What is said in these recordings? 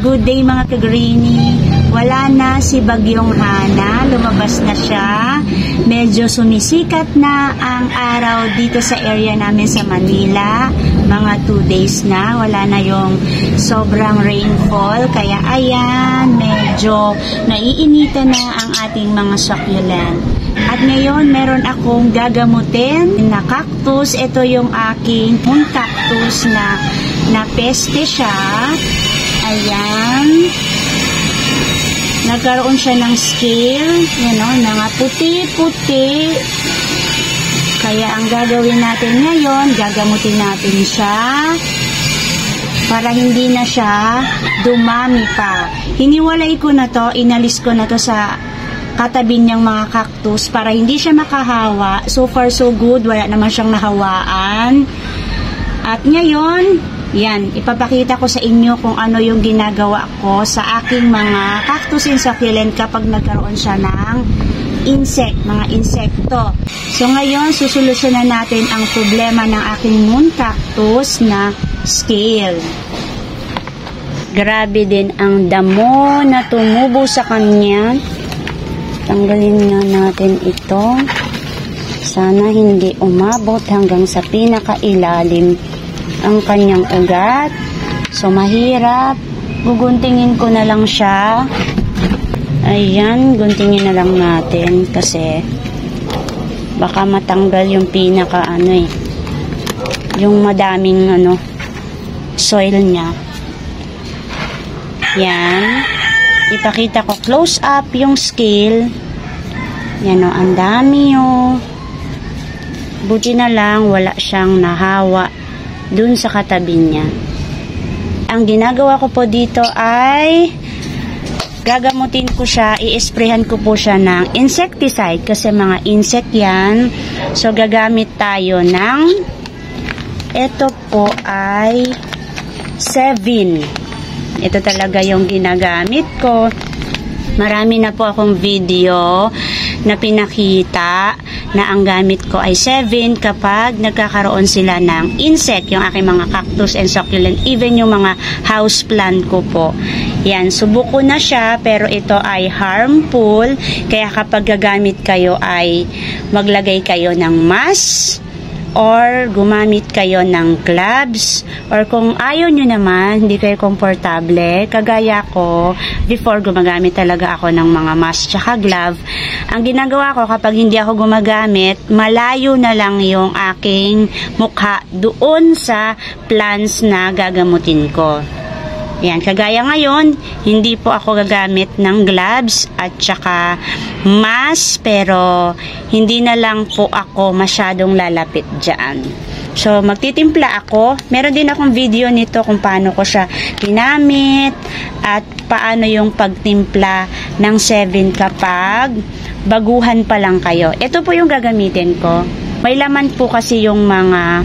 Good day mga ka-greenie. Wala na si Bagyong Hana, lumabas na siya. Medyo sumisikat na ang araw dito sa area namin sa Manila. Mga 2 days na, wala na yung sobrang rainfall. Kaya ayan, medyo naiinitan na ang ating mga succulent. At ngayon, meron akong gagamutin na cactus. Ito yung aking moon cactus na peste siya. Ayan. Nagkaroon siya ng scale. Yan o, mga puti-puti. Kaya ang gagawin natin ngayon, gagamutin natin siya para hindi na siya dumami pa. Hiniwalay ko na to, inalis ko na to sa katabi niyang mga cactus para hindi siya makahawa. So far so good, wala naman siyang nahawaan. At ngayon, yan, ipapakita ko sa inyo kung ano yung ginagawa ko sa aking mga cactus and succulent kapag nagkaroon siya ng mga insekto. So ngayon, susolusyonan natin ang problema ng aking moon cactus na scale. Grabe din ang damo na tumubo sa kanya. Tanggalin nga natin ito. Sana hindi umabot hanggang sa pinakailalim ang kanyang ugat. So, mahirap. Guguntingin ko na lang siya. Ayan, guntingin na lang natin kasi baka matanggal yung yung madaming soil niya. Yan. Ipakita ko close up yung scale. Yan o, ang dami o. Buti na lang wala siyang nahawa dun sa katabi niya. Ang ginagawa ko po dito ay gagamutin ko siya, i-sprayhan ko po siya ng insecticide kasi mga insect yan. So gagamit tayo ng ito po ay 7. Ito talaga yung ginagamit ko. Marami na po akong video na pinakita na ang gamit ko ay 7 kapag nagkakaroon sila ng insect, yung aking mga cactus and succulent, even yung mga house plant ko po. Yan, subok ko na siya pero ito ay harmful. Kaya kapag gagamit kayo ay maglagay kayo ng mask or gumamit kayo ng gloves, or kung ayaw nyo naman, hindi kayo komportable, kagaya ko, before gumagamit talaga ako ng mga mask tsaka glove. Ang ginagawa ko kapag hindi ako gumagamit, malayo na lang yung aking mukha doon sa plants na gagamutin ko. Yan, kagaya ngayon, hindi po ako gagamit ng gloves at saka mask, pero hindi na lang po ako masyadong lalapit dyan. So, magtitimpla ako. Meron din akong video nito kung paano ko siya ginamit at paano yung pagtimpla ng 7 kapag baguhan pa lang kayo. Ito po yung gagamitin ko. May laman po kasi yung mga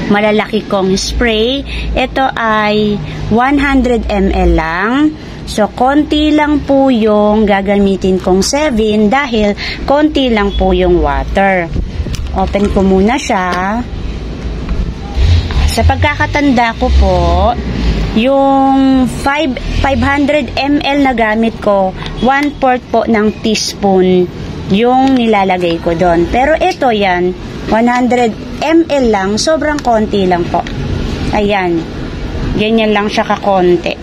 malalaki kong spray. Ito ay 100 ml lang. So, konti lang po yung gagamitin kong 7 dahil konti lang po yung water. Open ko muna siya. Sa pagkakatanda ko po, yung 500 ml na gamit ko, 1/4 po ng teaspoon yung nilalagay ko doon. Pero ito yan, 100 ml lang, sobrang konti lang po. Ayan. Ganyan lang siya kakonti.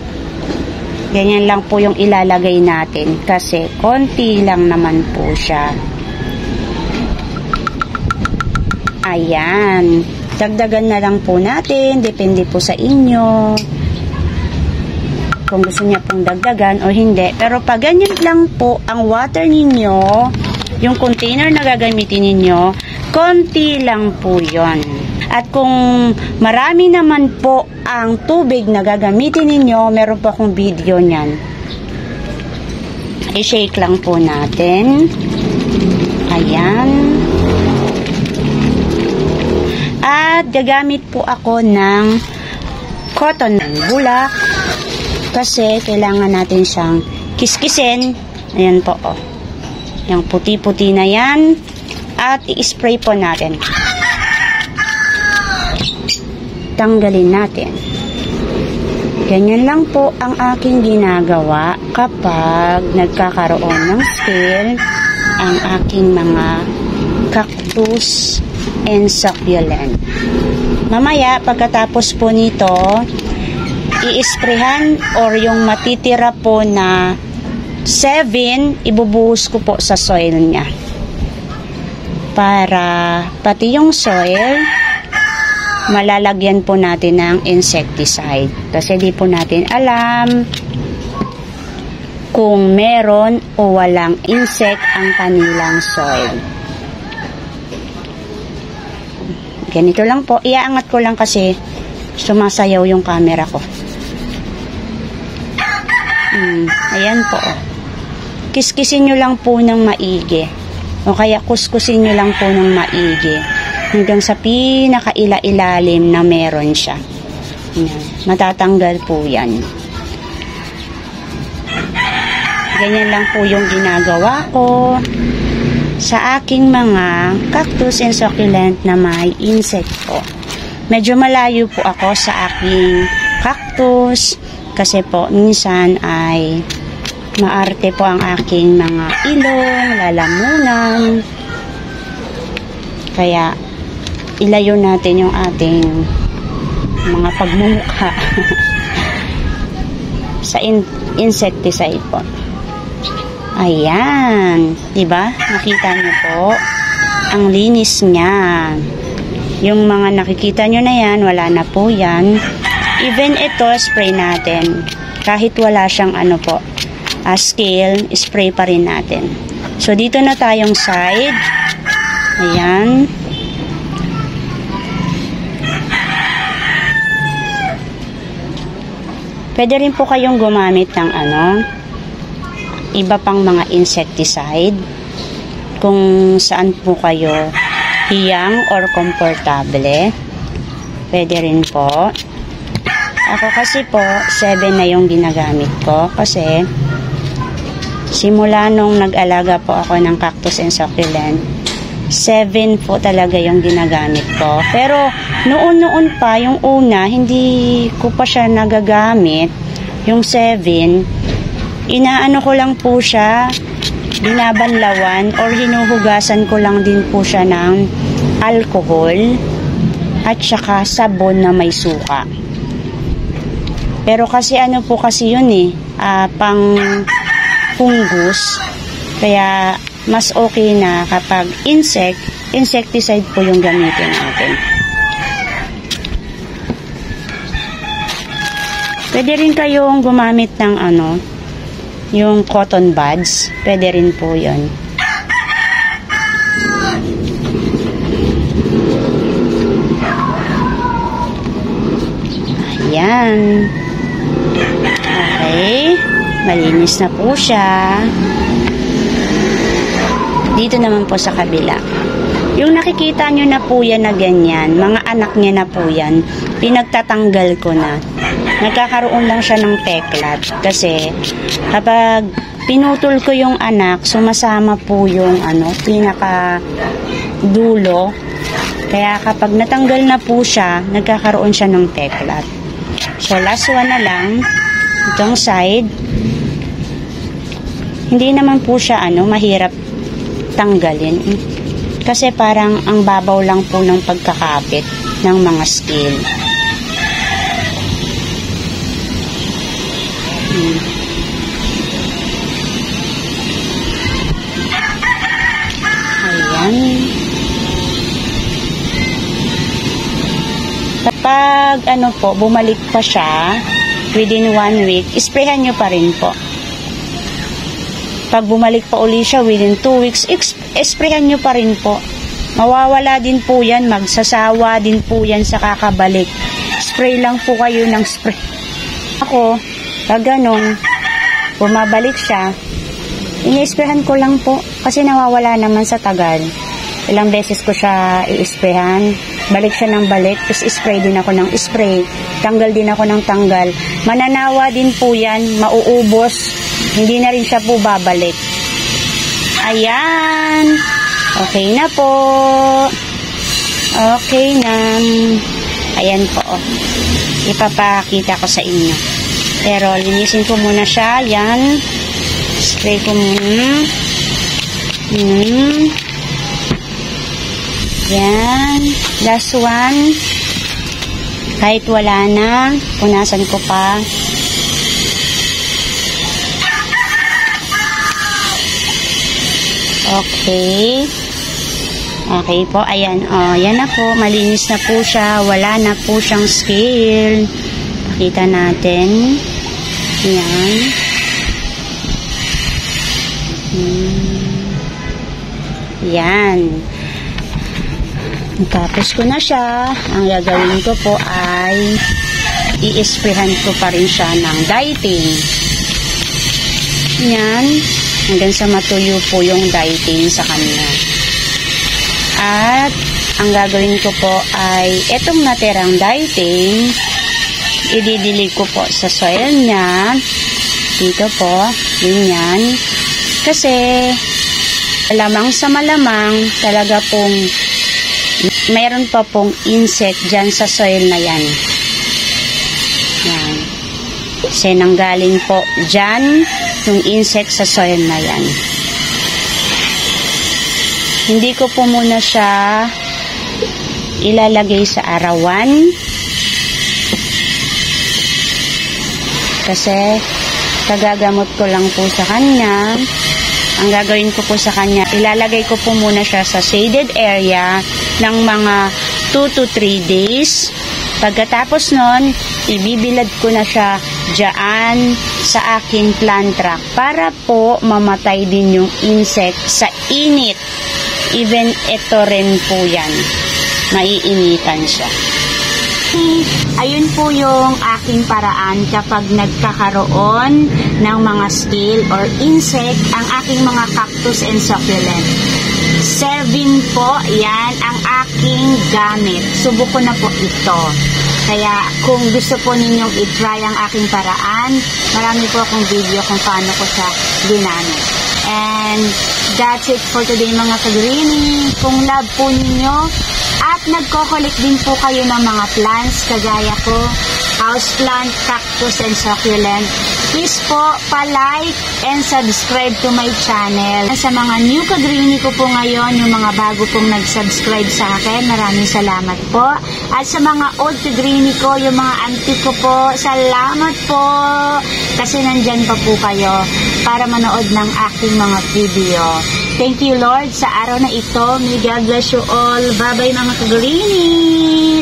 Ganyan lang po yung ilalagay natin kasi konti lang naman po siya. Ayan. Dagdagan na lang po natin. Depende po sa inyo kung gusto niya pong dagdagan o hindi. Pero pag ganyan lang po ang water ninyo, yung container na gagamitin ninyo, konti lang po yon. At kung marami naman po ang tubig na gagamitin ninyo, meron po akong video niyan. I-shake lang po natin. Ayan. At gagamit po ako ng cotton bulak kasi kailangan natin siyang kiskisin. Ayan po, oh. Yung puti-puti na yan. At i-spray po natin. Tanggalin natin. Ganyan lang po ang aking ginagawa kapag nagkakaroon ng scale ang aking mga cactus and succulent. Mamaya, pagkatapos po nito, i-sprayhan or yung matitira po na 7, ibubuhos ko po sa soil niya. Para pati yung soil, malalagyan po natin ng insecticide. Kasi di po natin alam kung meron o walang insect ang kanilang soil. Ganito lang po. Iaangat ko lang kasi sumasayaw yung camera ko. Ayan po. Kiskisin nyo lang po ng maigi. O kaya kuskusin nyo lang po ng maigi. Hanggang sa pinakaila-ilalim na meron siya. Ayan. Matatanggal po yan. Ganyan lang po yung ginagawa ko sa aking mga cactus and succulent na may insect po. Medyo malayo po ako sa aking cactus kasi po minsan ay maarte po ang aking mga ilong, lalamunan. Kaya ilayo natin yung ating mga pagmumukha sa insecticide po. Ayan, 'di ba? Nakita niyo po ang linis niya. Yung mga nakikita niyo na 'yan, wala na po 'yan. Even ito, spray natin. Kahit wala siyang ano po, scale, spray pa rin natin. So dito na tayong side. Ayan. Pwede rin po kayong gumamit ng iba pang mga insecticide kung saan po kayo hiyang or komportable. Pwede rin po. Ako kasi po 7 na yung ginagamit ko kasi simula nung nag-alaga po ako ng cactus and succulent, 7 po talaga yung ginagamit ko. Pero noon pa, yung una, hindi ko pa siya nagagamit. Yung 7, inaano ko lang po siya, binabanlawan or hinuhugasan ko lang din po siya ng alcohol at saka sabon na may suka. Pero kasi ano po kasi yun pang fungus, kaya mas okay na kapag insecticide po yung gamitin natin. Pwede rin kayong gumamit ng yung cotton buds. Pwede rin po yun. Ayan. Okay. Malinis na po siya. Dito naman po sa kabila. Yung nakikita nyo na po yan na ganyan, mga anak niya na po yan, pinagtatanggal ko na. Nagkakaroon lang siya ng peklat. Kasi kapag pinutol ko yung anak, sumasama po yung pinaka dulo. Kaya kapag natanggal na po siya, nagkakaroon siya ng peklat. So last one na lang, itong side. Hindi naman po siya mahirap tanggalin. Kasi parang ang babaw lang po ng pagkakapit ng mga scale. Ayan. Kapag bumalik pa siya within 1 week, sprayhan nyo pa rin po. Pag bumalik pa uli siya within 2 weeks, sprayhan nyo pa rin po. Mawawala din po yan, magsasawa din po yan sa kakabalik. Spray lang po kayo ng spray. Ako, pag ganun, bumabalik siya, ini-sprayhan ko lang po kasi nawawala naman sa tagal. Ilang beses ko siya i-sprayhan, balik siya ng balik, tapos spray din ako ng spray, tanggal din ako ng tanggal. Mananawa din po yan, mauubos, hindi na rin siya po babalik. Ayan, okay na po. Okay na. Ayan po, ipapakita ko sa inyo. Pero linisin ko muna siya. Yan. Spray ko muna. Yan. Last one. Kahit wala na, punasan ko pa. Okay. Okay po. Ayan. O, yan na po. Malinis na po siya. Wala na po siyang scale. Pakita natin. Yan. Yan. Tapos ko na siya. Ang gagawin ko po ay i-sprayhan ko pa rin siya ng dieting. Yan. Hanggang sa matuyo po yung dieting sa kanya. At ang gagawin ko po ay itong natirang dieting, ididilig ko po sa soil niya. Dito po. Ganyan. Kasi malamang sa malamang talaga pong mayroon pa pong insect dyan sa soil na yan. Yan. Kasi nanggaling po dyan yung insect sa soil na yan. Hindi ko po muna siya ilalagay sa arawan. Kasi kagagamot ko lang po sa kanya. Ang gagawin ko po sa kanya, ilalagay ko po muna siya sa shaded area ng mga 2 to 3 days. Pagkatapos nun, ibibilad ko na siya dyan sa aking plant rack para po mamatay din yung insect sa init. Even ito rin po yan. Maiinitan siya. Ayun po yung aking paraan kapag nagkakaroon ng mga scale or insect ang aking mga cactus and succulent. Serving po, yan ang aking gamit. Subok ko na po ito. Kaya kung gusto po ninyong i-try ang aking paraan, marami po akong video kung paano ko siya ginamit. And that's it for today mga kagrini. Kung love po ninyo at nagko-collect din po kayo ng mga plants kagaya ko, houseplant, cactus, and succulent, please po pa-like and subscribe to my channel. Sa mga new kagrini ko po ngayon, yung mga bago pong nag-subscribe sa akin, maraming salamat po. At sa mga old kagrini ko, yung mga auntie ko po, salamat po. Kasi nandyan pa po kayo para manood ng aking mga video. Thank you Lord sa araw na ito. May God bless you all. Bye bye mga kagrini.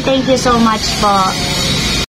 Thank you so much po.